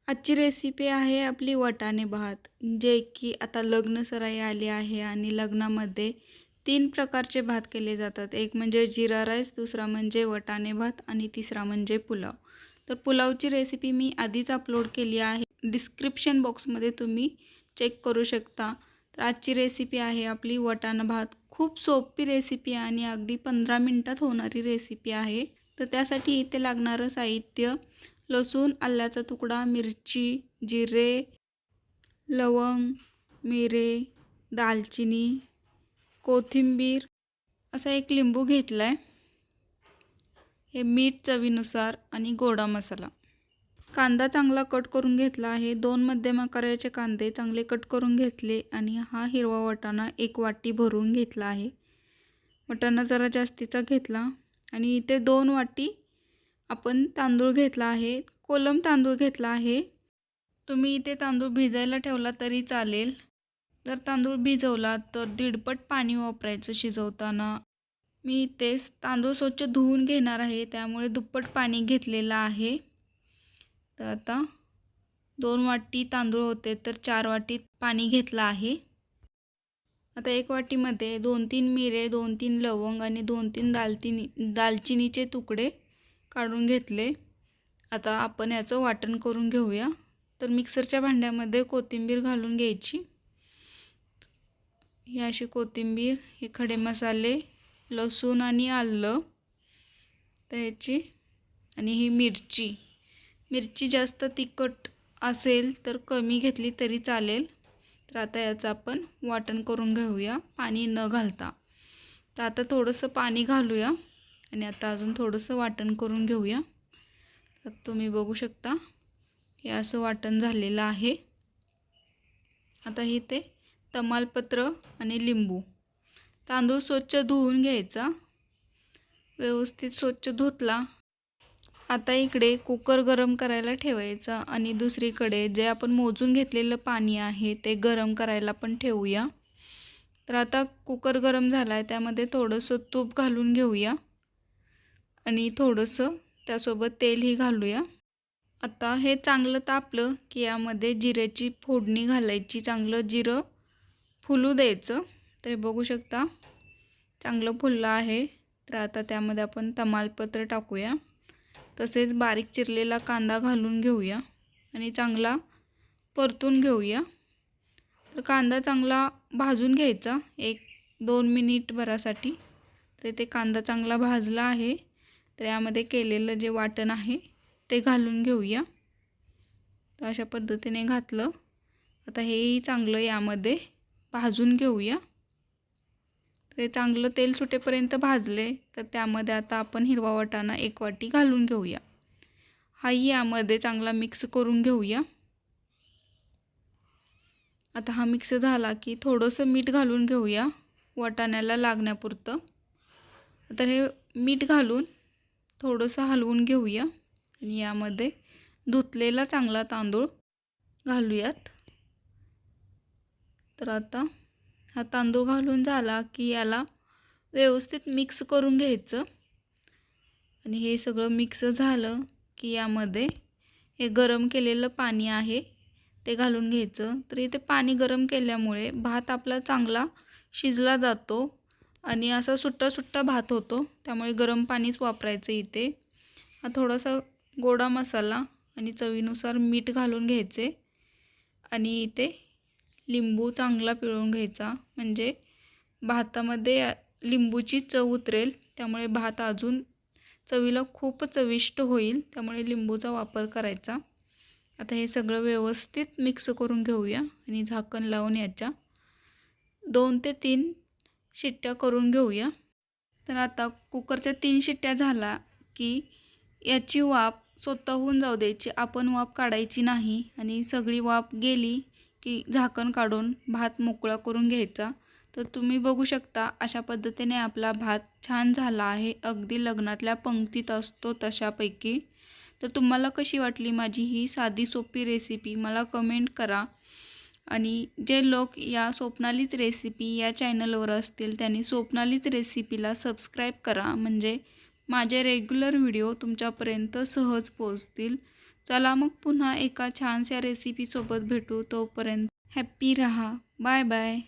आजची रेसिपी आहे आपली वाटाणे भात, जे की आता लग्नसराई आली आहे आणि लग्नामध्ये 3 प्रकारचे भात केले जातात. एक म्हणजे जीरा राईस, दुसरा म्हणजे वाटाणे भात आणि तिसरा म्हणजे पुलाव. तर पुलावची रेसिपी मी आधीच अपलोड केली आहे. डिस्क्रिप्शन बॉक्समध्ये तुम्ही चेक करू शकता. तर आजची रेसिपी आहे आपली वाटाणा भात. खूप सोपी रेसिपी आहे आणि अगदी 15 मिनिटात होणारी रेसिपी आहे. तर त्यासाठी इथे लागणारं साहित्य: लसूण, आल्याचा तुकडा, मिरची, जिरे, लवंग, मिरे, दालचिनी, कोथिंबीर, असा एक लिंबू घेतला आहे. हे मीठ चवीनुसार आणि गोडा मसाला. कांदा चांगला कट करून घेतला आहे. 2 मध्यम आकाराचे कांदे चांगले कट करून घेतले आणि हा हिरवा वाटाणा 1 वाटी भरून घेतला आहे. वाटाणा जरा जास्तीचा घेतला आणि इथे 2 वाटी आपण तांदूळ घेतला आहे. कोलम तांदूळ घेतला आहे. तुम्ही इथे तांदूळ भिजायला ठेवला तरी चालेल. जर तांदूळ भिजवला तर दीडपट पाणी वापरायचं शिजवताना. मी इथेच तांदूळ स्वच्छ धुवून घेणार आहे, त्यामुळे दुप्पट पाणी घेतलेलं आहे. तर आता 2 वाटी तांदूळ होते तर 4 वाटी पाणी घेतलं आहे. आता 1 वाटीमध्ये 2-3 मिरे, 2-3 लवंग आणि 2-3 दालचिनीचे तुकडे काढून घेतले. आता आपण याचं वाटण करून घेऊया. तर मिक्सरच्या भांड्यामध्ये कोथिंबीर घालून घ्यायची. ही अशी कोथिंबीर, हे खडे मसाले, लसूण आणि आलं तर याची, आणि ही मिरची जास्त तिखट असेल तर कमी घेतली तरी चालेल. तर आता याचं आपण वाटण करून घेऊया पाणी न घालता. तर आता थोडंसं पाणी घालूया आणि आता अजून थोडंसं वाटण करून घेऊया. तर तुम्ही बघू शकता हे असं वाटण झालेलं आहे. आता हे ते तमालपत्र आणि लिंबू. तांदूळ स्वच्छ धुवून घ्यायचा, व्यवस्थित स्वच्छ धुतला. आता इकडे कुकर गरम करायला ठेवायचा आणि दुसरीकडे जे आपण मोजून घेतलेलं पाणी आहे ते गरम करायला पण ठेवूया. तर आता कुकर गरम झाला आहे, त्यामध्ये थोडंसं तूप घालून घेऊया आणि थोडंसं त्यासोबत तेलही घालूया. आता हे चांगलं तापलं की यामध्ये जिऱ्याची फोडणी घालायची. चांगलं जिरं फुलू द्यायचं. तर बघू शकता चांगलं फुललं आहे. तर आता त्यामध्ये आपण तमालपत्र टाकूया. तसेच बारीक चिरलेला कांदा घालून घेऊया आणि चांगला परतून घेऊया. तर कांदा चांगला भाजून घ्यायचा 1-2 मिनिटभरासाठी. तर ते कांदा चांगला भाजला आहे. तर यामध्ये केलेलं जे वाटण आहे ते घालून घेऊया. तर अशा पद्धतीने घातलं. आता हेही चांगलं यामध्ये भाजून घेऊया. ते चांगलं तेल सुटेपर्यंत भाजले. तर त्यामध्ये आता आपण हिरवा वाटाणा 1 वाटी घालून घेऊया. हाही यामध्ये चांगला मिक्स करून घेऊया. आता हा मिक्स झाला की थोडंसं मीठ घालून घेऊया वाटाण्याला लागण्यापुरतं. आता हे मीठ घालून थोडंसं हलवून घेऊया आणि यामध्ये धुतलेला चांगला तांदूळ घालूयात. तर आता हा तांदूळ घालून झाला की याला व्यवस्थित मिक्स करून घ्यायचं आणि हे सगळं मिक्स झालं की यामध्ये हे गरम केलेलं पाणी आहे ते घालून घ्यायचं. तर इथे पाणी गरम केल्यामुळे भात आपला चांगला शिजला जातो आणि असा सुट्टा भात होतो. त्यामुळे गरम पाणीच वापरायचं इथे. थोडासा गोडा मसाला आणि चवीनुसार मीठ घालून घ्यायचे आणि इथे लिंबू चांगला पिळून घ्यायचा, म्हणजे भातामध्ये लिंबूची चव उतरेल. त्यामुळे भात अजून चवीला खूप चविष्ट होईल. त्यामुळे लिंबूचा वापर करायचा. आता हे सगळं व्यवस्थित मिक्स करून घेऊया आणि झाकण लावून याच्या 2 ते 3 शिट्ट्या करून घेऊया. तर आता कुकरच्या 3 शिट्ट्या झाला की याची वाफ स्वतःहून जाऊ द्यायची. आपण वाफ काढायची नाही आणि सगळी वाफ गेली की झाकण काढून भात मोकळा करून घ्यायचा. तर तुम्ही बघू शकता अशा पद्धतीने आपला भात छान झाला आहे. अगदी लग्नातल्या पंक्तीत असतो तशापैकी. तर तुम्हाला कशी वाटली माझी ही साधी सोपी रेसिपी मला कमेंट करा. आणि जे लोक या स्वप्नालीच रेसिपी या चॅनलवर असतील त्यांनी स्वप्नालीच रेसिपीला सबस्क्राईब करा, म्हणजे माझे रेग्युलर व्हिडिओ तुमच्यापर्यंत सहज पोहोचतील. चला मग पुन्हा एका छानशा रेसिपीसोबत भेटू. तोपर्यंत हॅप्पी राहा. Bye bye.